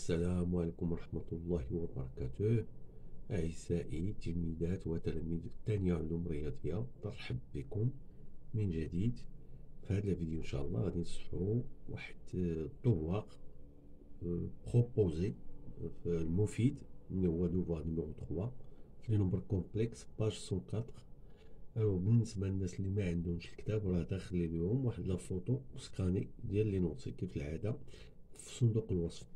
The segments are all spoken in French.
السلام عليكم ورحمة الله وبركاته. أعزائي تلميذات وتلاميذ الثانية علوم رياضية، نرحب بكم من جديد. في هذا الفيديو إن شاء الله غادي نصحو واحد الدوار بروبوزي في المفيد اللي هو دوار نيميرو 3 في نومبر كومبلكس باج 104. بالنسبة للناس اللي ما عندهمش الكتاب راه داخل لهم واحد لا فوتو سكاني ديال لي نوتي كيف العادة في صندوق الوصف.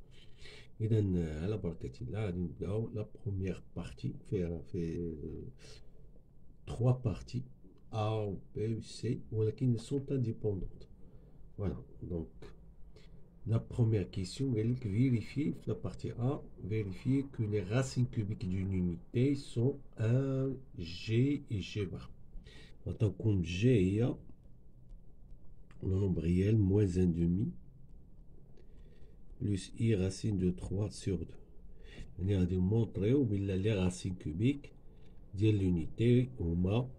إذا على بركة الله غادي نبداو لا بروميير بارتي فيها في 3 بارتي A و B و C ولكن sont indépendantes. Voilà, donc la première question elle est vérifier la partie A, vérifier que les racines cubiques d'une unité sont 1, G et G bar. Maintenant, comme G est le nombre réel moins 1 demi plus I racine de 3 sur 2. On a démontré que les racines cubiques de l'unité هما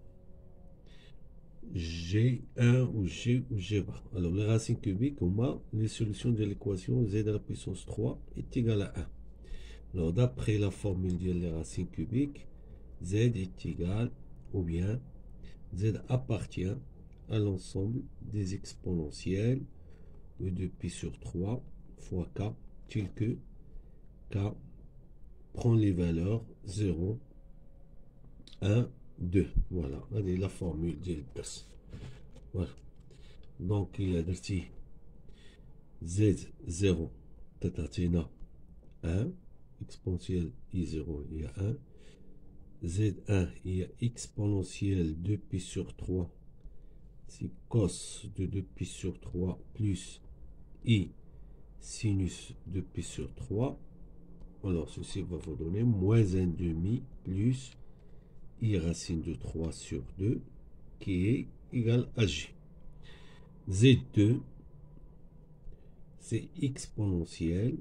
G1 ou G ou G bar. Alors les racines cubiques هما les solutions de l'équation z à la puissance 3 est égal à 1. Alors d'après la formule des racines cubiques, z est égal ou bien z appartient à l'ensemble des exponentielles de 2π sur 3 fois k, tel que k prend les valeurs 0, 1, 2. Voilà, c'est la formule du DAS. Voilà. Donc, il a dit Z0, tatatina 1, exponentielle I0, il y a 1. Z1, il y a exponentielle 2π sur 3, c'est cos de 2π sur 3 plus I sinus de π sur 3. Alors, ceci va vous donner moins 1 demi plus I racine de 3 sur 2 qui est égal à G. Z2, c'est exponentielle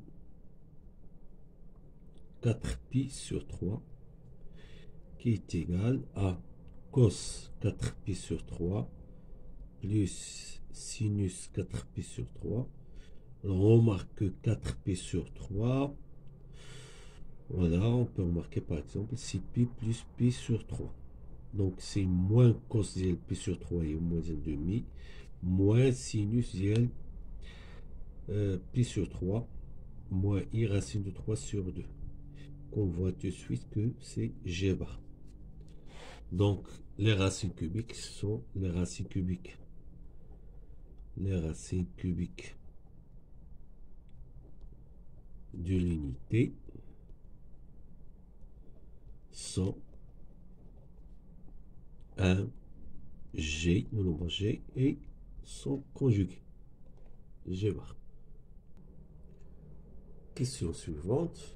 4π sur 3 qui est égal à cos 4π sur 3 plus sinus 4π sur 3. Alors, on remarque que 4π sur 3, voilà, on peut remarquer par exemple 6π plus π sur 3. Donc, c'est moins cos de π sur 3 et moins 1 demi, moins sinus de π sur 3, moins I racine de 3 sur 2. On voit tout de suite que c'est G bar. Donc, les racines cubiques sont les racines cubiques. Les racines cubiques de l'unité sont 1, G, le nombre G, et sont conjugués. G bar. Question suivante.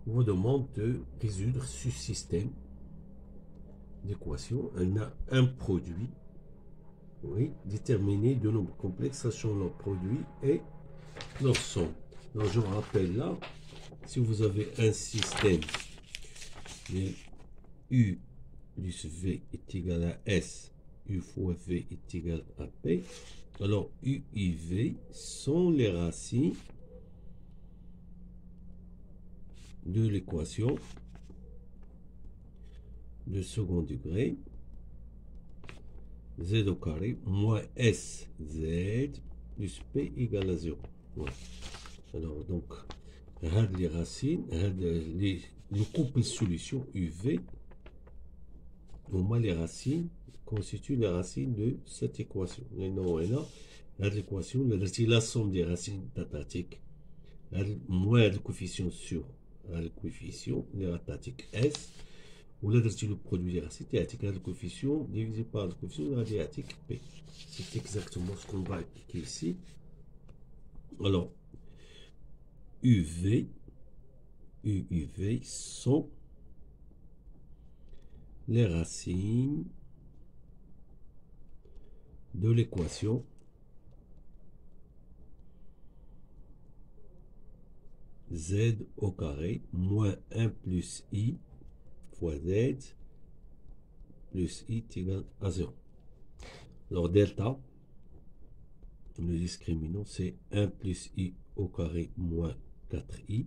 On vous demande de résoudre ce système d'équations. On a un produit, oui, déterminé de nombres complexes, sachant leur produit et leur somme. Donc, je vous rappelle là, si vous avez un système, U plus V est égal à S, U fois V est égal à P, alors U et V sont les racines de l'équation de second degré Z au carré moins SZ plus P égale à 0. Voilà. Alors, donc, les racines, le couple solution UV, au moins les racines constituent les racines de cette équation. Maintenant, l'équation, la somme des racines tatatiques, moins le coefficient sur le coefficient, les tatatiques S, ou là, le produit des racines tatatiques, le coefficient divisé par le coefficient de la tatatiques P. C'est exactement ce qu'on va appliquer ici. Alors, UV sont les racines de l'équation Z au carré moins 1 plus I fois Z plus I est égal à 0. Alors, delta, le discriminant, c'est 1 plus I au carré moins 4i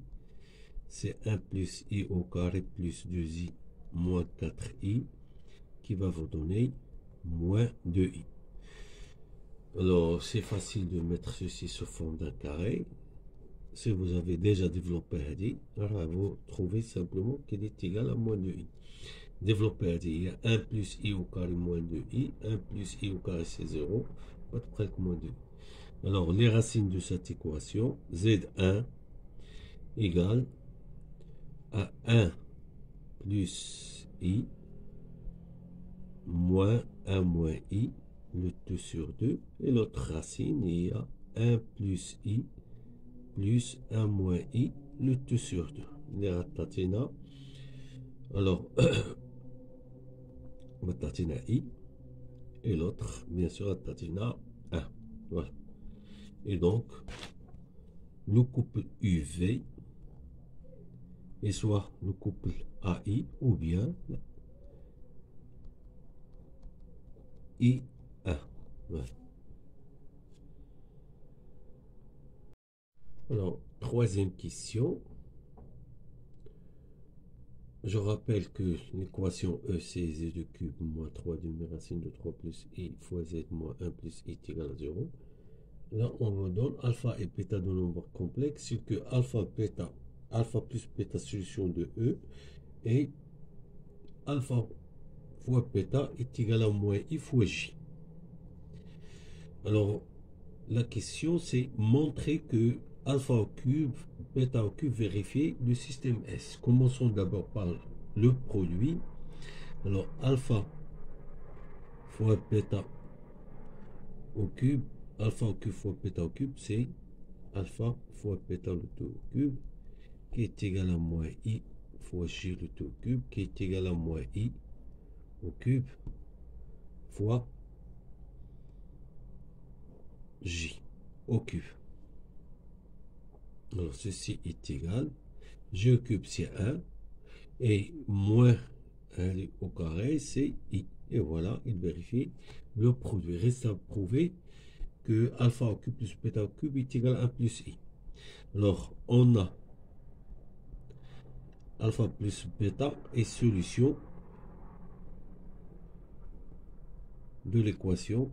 c'est 1 plus i au carré plus 2i moins 4i qui va vous donner moins 2i. Alors, c'est facile de mettre ceci sous forme d'un carré. Si vous avez déjà développé Hadi, alors vous trouvez simplement qu'il est égal à moins 2i. Développer Hadi, il y a 1 plus i au carré moins 2i, 1 plus i au carré c'est 0, pas de près que moins 2i. Alors, les racines de cette équation, z1 égale à 1 plus i moins 1 moins i, le tout sur 2, et l'autre racine, il y a 1 plus i plus 1 moins i, le tout sur 2. Les ratatina. Alors, ratatina i, et l'autre, bien sûr, ratatina 1. Voilà. Et donc, le couple UV est soit le couple AI ou bien I1. Voilà. Alors, troisième question. Je rappelle que l'équation E, c'est z de cube moins 3 demi-racine de 3 plus i fois z moins 1 plus i est égal à 0. Là, on me donne alpha et bêta de nombres complexes, c'est que alpha plus bêta solution de E, et alpha fois bêta est égal à moins i fois j. Alors, la question, c'est montrer que alpha au cube, bêta au cube, vérifier le système S. Commençons d'abord par le produit. Alors, alpha fois bêta au cube, alpha au cube fois bêta au cube, c'est alpha fois bêta le tout au cube, qui est égal à moins i fois j le tout au cube, qui est égal à moins i au cube fois j au cube. Alors, ceci est égal, j au cube c'est 1, et moins 1 au carré c'est i. Et voilà, il vérifie le produit. Reste à prouver que alpha au cube plus bêta au cube est égal à 1 plus i. Alors, on a alpha plus bêta et solution de l'équation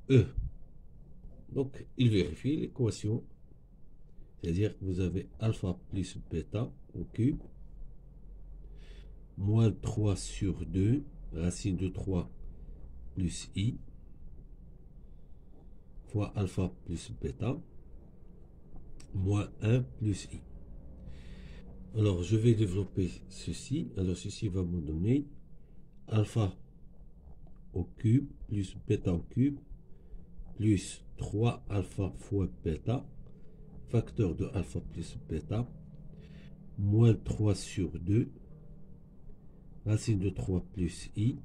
E. Donc, il vérifie l'équation, c'est-à-dire que vous avez alpha plus bêta au cube, moins 3 sur 2, racine de 3 plus i, fois alpha plus bêta, moins 1 plus i. Alors, je vais développer ceci. Alors, ceci va me donner alpha au cube plus bêta au cube plus 3 alpha fois bêta, facteur de alpha plus bêta, moins 3 sur 2, racine de 3 plus i,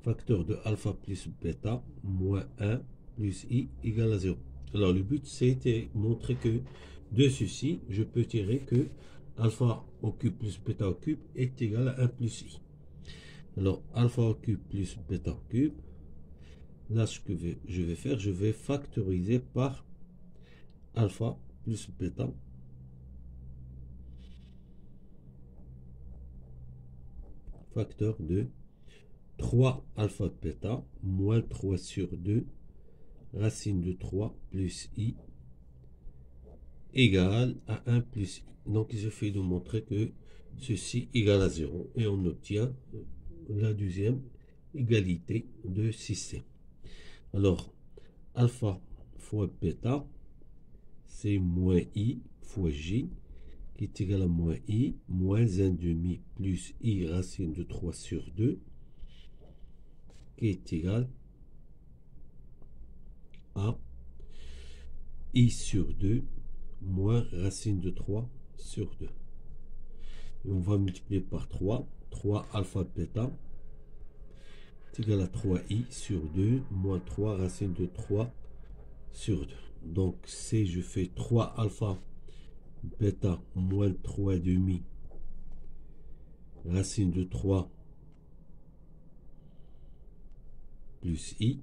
facteur de alpha plus bêta, moins 1 plus i égale à 0. Alors, le but, c'était de montrer que de ceci, je peux tirer que alpha au cube plus bêta au cube est égal à 1 plus i. Alors, alpha au cube plus bêta au cube, là, ce que je vais faire, je vais factoriser par alpha plus bêta, facteur de 3 alpha bêta, moins 3 sur 2, racine de 3 plus i, égale à 1 plus i. Donc, il suffit de montrer que ceci égale à 0 et on obtient la deuxième égalité de système. Alors, alpha fois bêta, c'est moins i fois j, qui est égal à moins i, moins 1 demi plus i racine de 3 sur 2, qui est égal à i sur 2, moins racine de 3 sur 2. Et on va multiplier par 3, 3 alpha bêta, est égal à 3i sur 2, moins 3 racine de 3 sur 2. Donc, si je fais 3 alpha bêta moins 3 demi racine de 3 plus i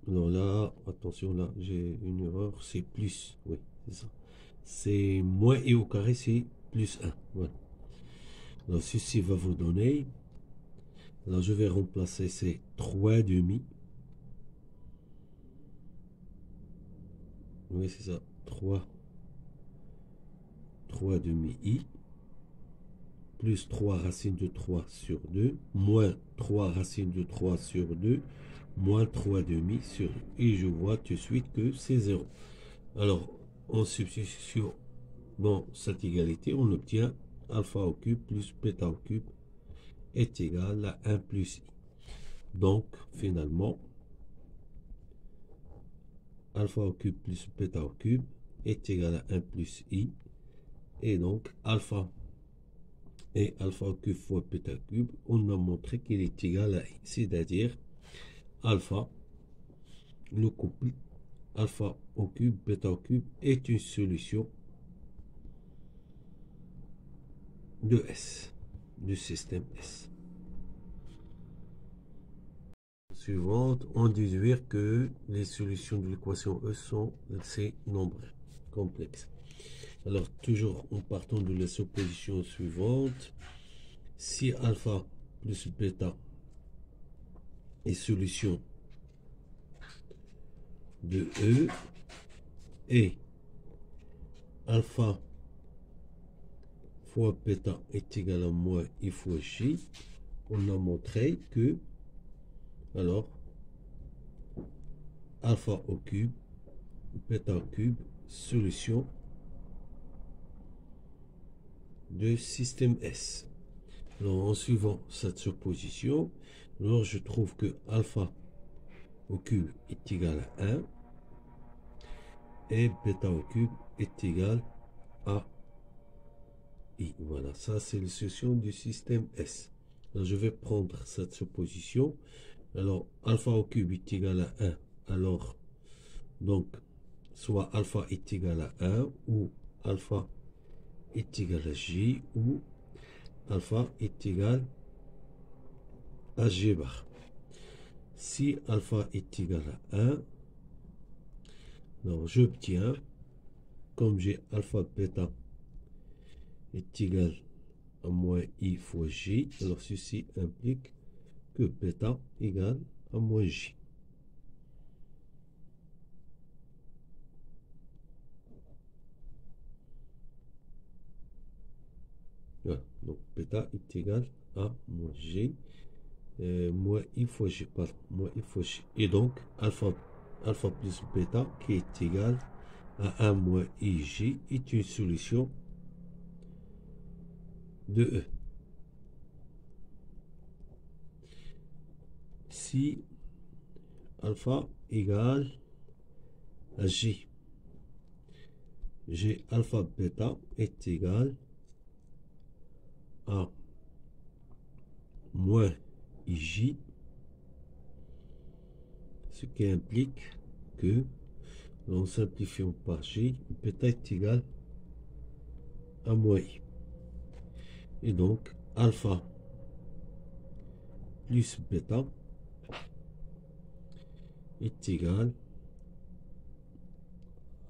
Alors là, attention, là, j'ai une erreur, c'est plus, oui, c'est ça. C'est moins i au carré, c'est plus 1. Voilà. Alors ceci va vous donner, alors je vais remplacer ces 3 demi. Oui, c'est ça, 3 demi i, plus 3 racines de 3 sur 2, moins 3 racines de 3 sur 2, moins 3 demi sur 2. Et je vois tout de suite que c'est 0. Alors, en substitution dans cette égalité, on obtient alpha au cube plus bêta au cube est égal à 1 plus i. Donc, finalement, alpha au cube plus bêta au cube est égal à 1 plus i. Et donc, alpha et alpha au cube fois bêta au cube, on a montré qu'il est égal à i. C'est-à-dire, alpha, le couple alpha au cube, bêta au cube est une solution de S, du système S. Suivante, on déduire que les solutions de l'équation E sont ces nombres complexes. Alors, toujours en partant de la supposition suivante, si alpha plus bêta est solution de E et alpha fois bêta est égal à moins I fois J, on a montré que, alors, alpha au cube, bêta au cube, solution de système S. Alors, en suivant cette supposition, alors je trouve que alpha au cube est égal à 1 et bêta au cube est égal à i. Voilà, ça c'est la solution du système S. Alors, je vais prendre cette supposition. Alors, alpha au cube est égal à 1. Alors, donc, soit alpha est égal à 1 ou alpha est égal à j ou alpha est égal à g bar. Si alpha est égal à 1, alors j'obtiens, comme j'ai alpha bêta est égal à moins i fois j, alors ceci implique que bêta égale à moins j. Voilà, donc bêta est égal à moins j, moins i fois j, pardon, moins i fois j. Et donc alpha plus bêta qui est égal à 1 moins ij est une solution de E. Si alpha égale à j, j'ai alpha bêta est égal à moins ij, ce qui implique que, en simplifiant par j, bêta est égal à moins i. Et donc, alpha plus bêta est égal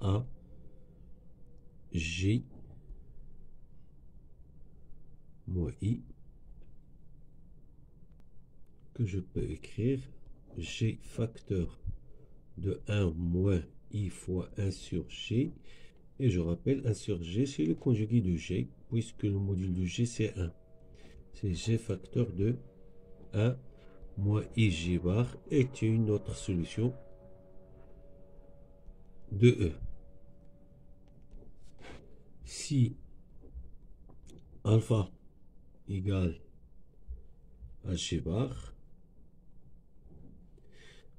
à j moins i, que je peux écrire g facteur de 1 moins i fois 1 sur g. Et je rappelle, 1 sur g, c'est le conjugué de g, puisque le module de g, c'est 1. C'est g facteur de 1 moins ij bar est une autre solution de E. Si alpha égale à g bar,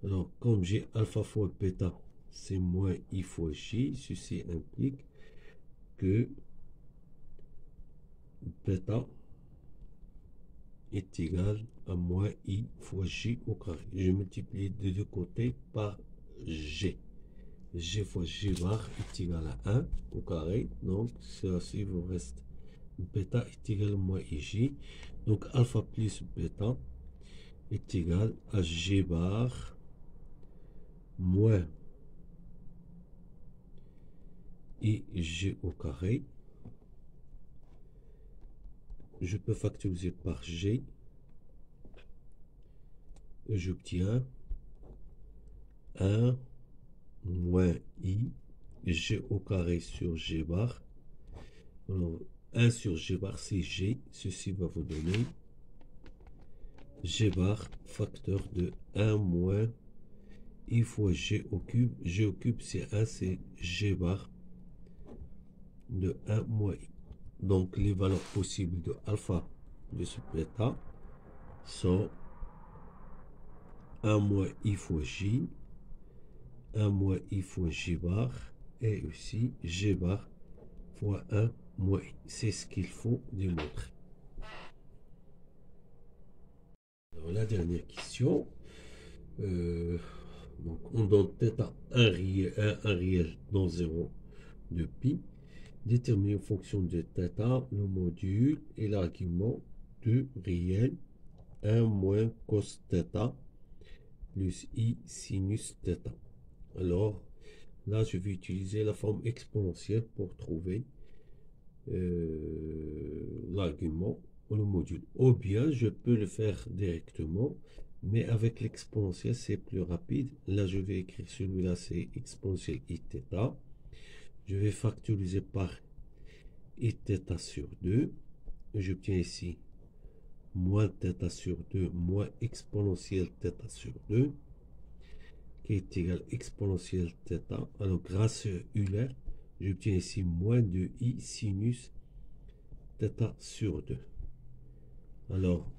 alors comme j'ai alpha fois bêta, c'est moins i fois j, ceci implique que bêta est égal à moins i fois j au carré. Je multiplie de deux côtés par g. G fois g bar est égal à 1 au carré. Donc, ceci vous reste bêta est égal à moins ij. Donc, alpha plus bêta est égal à g bar moins ig au carré. Je peux factoriser par g. Et j'obtiens 1 moins i, g au carré sur g bar. Alors, 1 sur g bar, c'est g. Ceci va vous donner g bar, facteur de 1 moins i fois g au cube. G au cube, c'est 1, c'est g bar de 1 moins i. Donc, les valeurs possibles de alpha de ce bêta sont 1 moins i fois j, 1 moins i fois j bar, et aussi g bar fois 1 moins i. C'est ce qu'il faut démontrer. Alors, la dernière question. Donc, on donne θ un réel dans 0 de pi. Déterminer en fonction de θ le module et l'argument de réel 1 moins cos θ plus i sinus θ. Alors, là, je vais utiliser la forme exponentielle pour trouver l'argument ou le module. Ou bien, je peux le faire directement, mais avec l'exponentielle, c'est plus rapide. Là, je vais écrire celui-là, c'est exponentielle iθ. Je vais factoriser par iθ sur 2. J'obtiens ici moins θ sur 2 moins exponentielle θ sur 2 qui est égal à exponentielle θ. Alors, grâce à Euler, j'obtiens ici moins 2i sinus θ sur 2. Alors,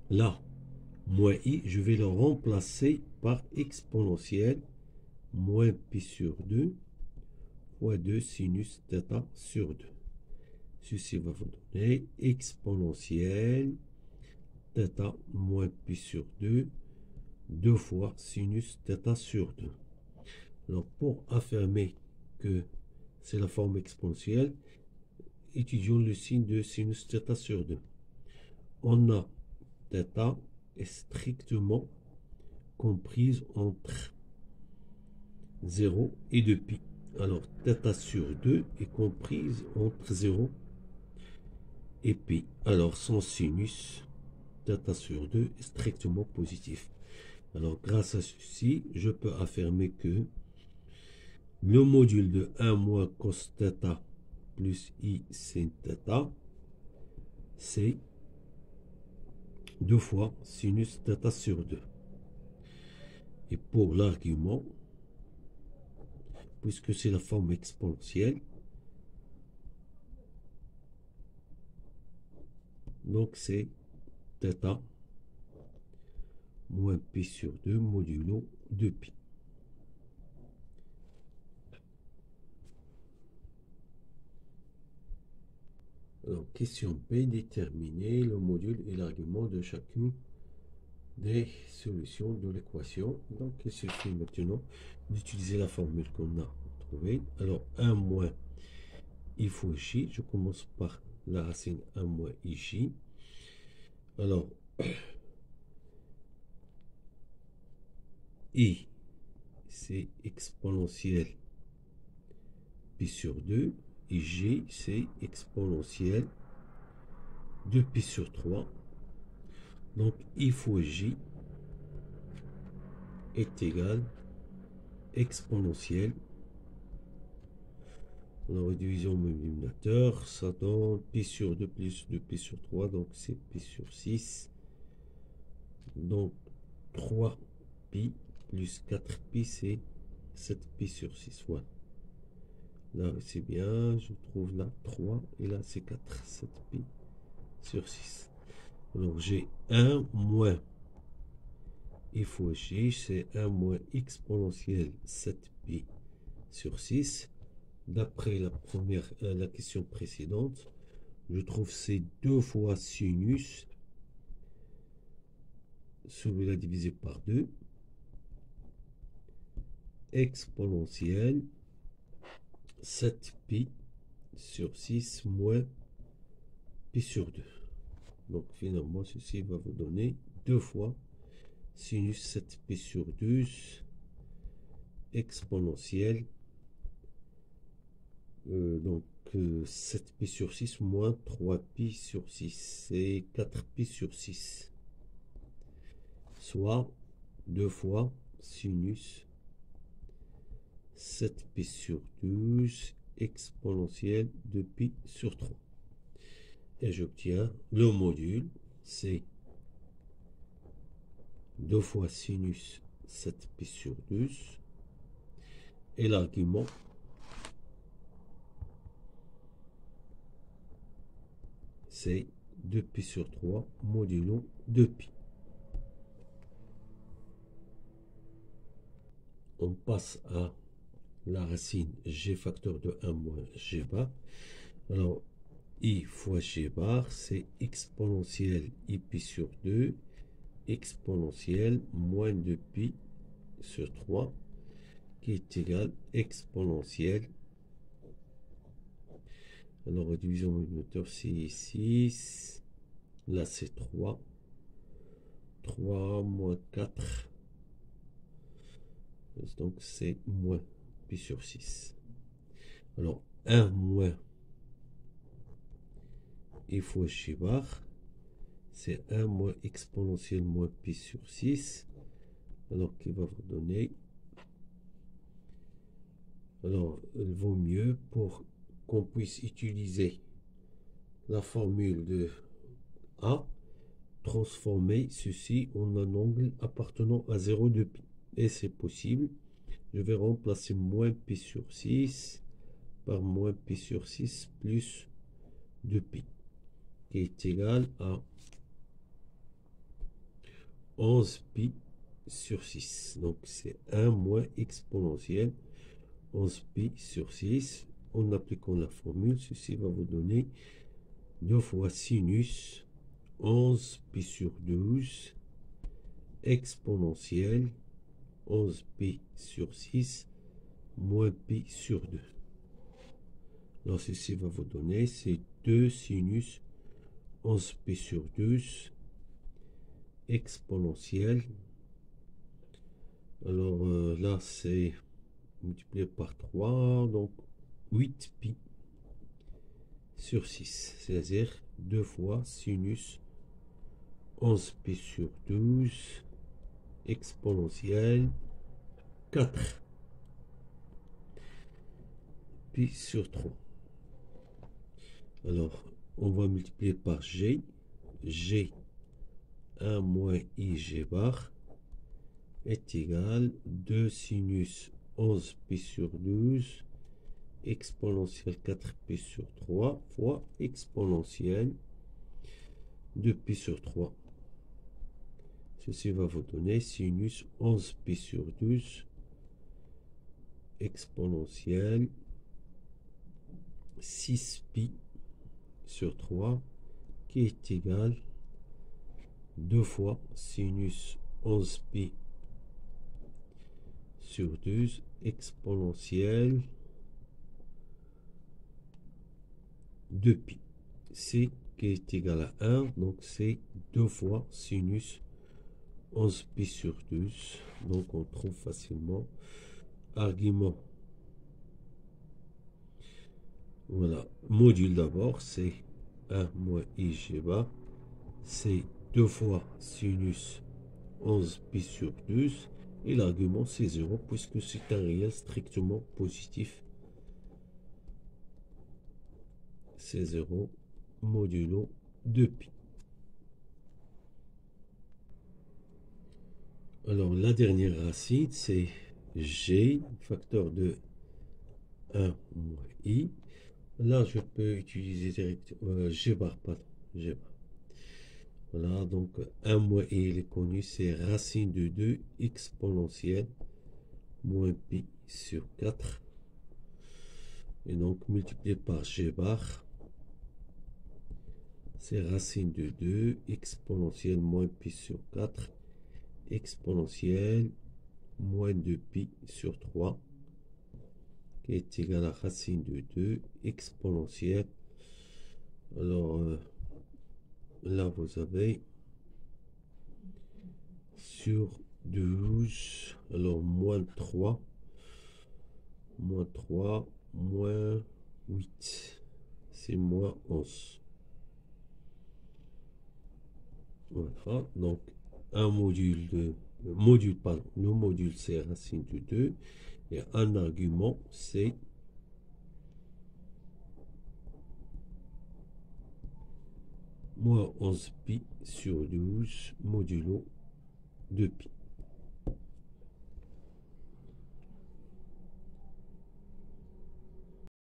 là, moins i, je vais le remplacer par exponentielle moins pi sur 2 fois 2 sinus θ sur 2. Ceci va vous donner exponentielle θ moins pi sur 2, 2 fois sinus θ sur 2. Alors, pour affirmer que c'est la forme exponentielle, étudions le signe de sinus θ sur 2. On a θ est strictement comprise entre 0 et 2π. Alors, θ sur 2 est comprise entre 0 et π. Alors, son sinus θ sur 2 est strictement positif. Alors, grâce à ceci, je peux affirmer que le module de 1 moins cos θ plus i sin θ, c'est 2 fois sinus θ sur 2. Et pour l'argument, puisque c'est la forme exponentielle, donc c'est θ moins pi sur 2 modulo 2π. Alors, question B, déterminer le module et l'argument de chacune des solutions de l'équation. Donc, il suffit maintenant d'utiliser la formule qu'on a trouvée. Alors, 1 moins i fois j, je commence par la racine 1 moins ij. Alors, i, c'est exponentielle pi sur 2. Et j, c'est exponentielle 2π sur 3. Donc, i fois j est égal exponentielle. Alors, division au même dénominateur, ça donne pi sur 2 plus 2π sur 3, donc c'est pi sur 6. Donc, 3π plus 4π, c'est 7π sur 6. Voilà. Là, c'est bien, je trouve là 3, et là, c'est 4, 7π sur 6. Alors, j'ai 1 moins i fois j, c'est 1 moins exponentielle 7π sur 6. D'après la question précédente, je trouve c'est 2 fois sinus, celui-là divisé par 2, exponentielle 7π sur 6 moins pi sur 2. Donc finalement, ceci va vous donner 2 fois sinus 7pi sur 12 exponentielle, donc 7pi sur 6 moins 3pi sur 6, c'est 4pi sur 6, soit 2 fois sinus 7pi sur 12 exponentielle de pi sur 3. Et j'obtiens le module, c'est 2 fois sinus 7pi sur 12, et l'argument, c'est 2pi sur 3 modulo 2pi. On passe à la racine g facteur de 1 moins g bar. Alors, i fois g bar, c'est exponentielle i sur 2, exponentielle moins 2pi sur 3, qui est égal exponentielle. Alors, division moteur, c'est 6. Là, c'est 3. 3 moins 4. Donc, c'est moins pi sur 6. Alors, 1 moins i fois g bar, c'est 1 moins exponentielle moins pi sur 6. Alors, qui va vous donner... Alors, il vaut mieux pour qu'on puisse utiliser la formule de A, transformer ceci en un angle appartenant à 0 de pi. Et c'est possible. Je vais remplacer moins pi sur 6 par moins pi sur 6 plus 2 pi, qui est égal à 11 pi sur 6. Donc, c'est 1 moins exponentielle 11 pi sur 6. En appliquant la formule, ceci va vous donner 2 fois sinus 11 pi sur 12 exponentielle 11 pi sur 6 moins pi sur 2. Alors, ceci va vous donner, c'est 2 sinus 11 pi sur 12 exponentielle. Alors, là, c'est multiplié par 3, donc 8 pi sur 6, c'est-à-dire 2 fois sinus 11 pi sur 12 exponentielle 4 pi sur 3. Alors, on va multiplier par g. G 1 moins i g bar est égal 2 sinus 11 pi sur 12 exponentielle 4 pi sur 3 fois exponentielle 2 pi sur 3. Ceci va vous donner sinus 11 pi sur 12 exponentielle 6 pi sur 3, qui est égal 2 fois sinus 11 pi sur 12 exponentielle 2 pi. C qui est égal à 1, donc c'est 2 fois sinus 11 pi sur 12. Donc on trouve facilement argument. Voilà, module d'abord, c'est 1 moins i g bar, c'est 2 fois sinus 11 pi sur 12, et l'argument c'est 0, puisque c'est un réel strictement positif. C'est 0 modulo 2pi. Alors, la dernière racine, c'est g, facteur de 1 moins i. Là, je peux utiliser directement g bar, pardon, g bar. Voilà, donc 1 moins i, il est connu, c'est racine de 2 exponentielle moins pi sur 4. Et donc, multiplié par g bar, c'est racine de 2 exponentielle moins pi sur 4 exponentielle moins 2pi sur 3, qui est égal à racine de 2 exponentielle. Alors, là, vous avez sur 12. Alors, moins 3, moins 8. C'est moins 11. Voilà, donc un le module c'est racine de 2 et un argument c'est moins 11 pi sur 12 modulo 2 pi.